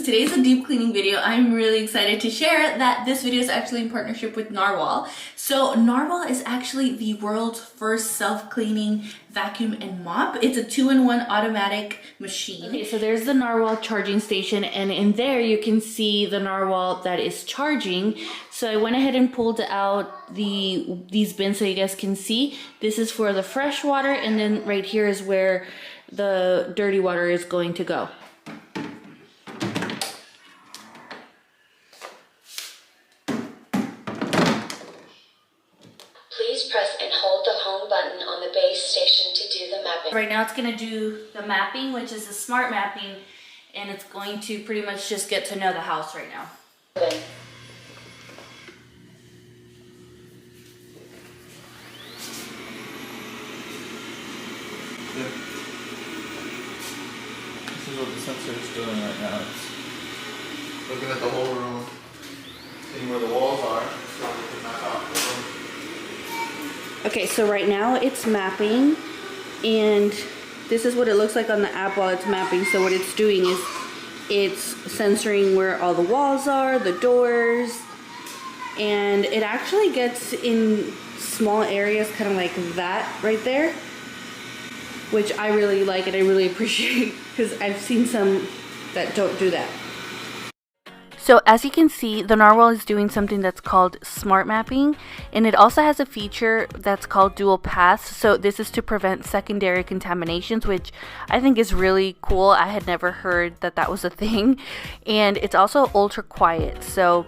today's a deep cleaning video. I'm really excited to share that this video is actually in partnership with Narwal. So Narwal is actually the world's first self-cleaning vacuum and mop. It's a 2-in-1 automatic machine. Okay, so there's the Narwal charging station, and in there you can see the Narwal that is charging. So I went ahead and pulled out these bins so you guys can see. This is for the fresh water, and then right here is where the dirty water is going to go. Please press and hold the home button on the base station to do the mapping. Right now it's going to do the mapping, which is the smart mapping, and it's going to pretty much just get to know the house right now. Okay. This is what the sensor is doing right now. It's looking at the whole room, seeing where the walls are, so we can map out the room. Okay, so right now it's mapping, and this is what it looks like on the app while it's mapping. So what it's doing is it's censoring where all the walls are, the doors, and it actually gets in small areas kind of like that right there, which I really like and I really appreciate because I've seen some that don't do that. So as you can see, the Narwal is doing something that's called smart mapping, and it also has a feature that's called dual paths. So this is to prevent secondary contaminations, which I think is really cool. I had never heard that that was a thing. And it's also ultra quiet, so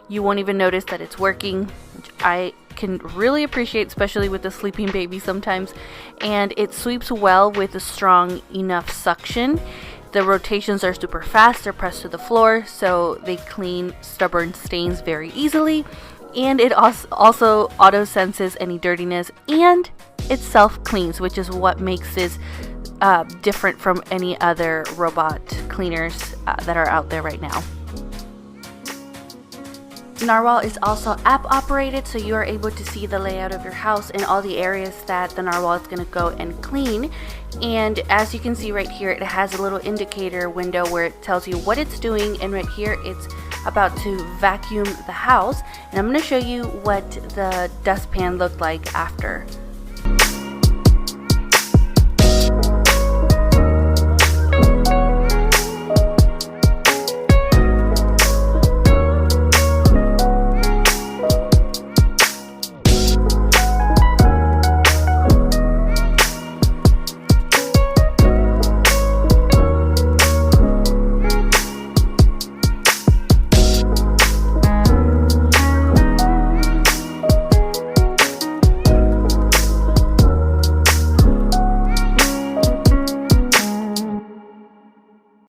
you won't even notice that it's working, which I can really appreciate, especially with the sleeping baby sometimes. And it sweeps well with a strong enough suction. The rotations are super fast, they're pressed to the floor, so they clean stubborn stains very easily. And it also auto-senses any dirtiness, and it self-cleans, which is what makes this different from any other robot cleaners that are out there right now. Narwal is also app operated, so you are able to see the layout of your house and all the areas that the Narwal is going to go and clean. And as you can see right here, it has a little indicator window where it tells you what it's doing, and right here it's about to vacuum the house. And I'm going to show you what the dustpan looked like after.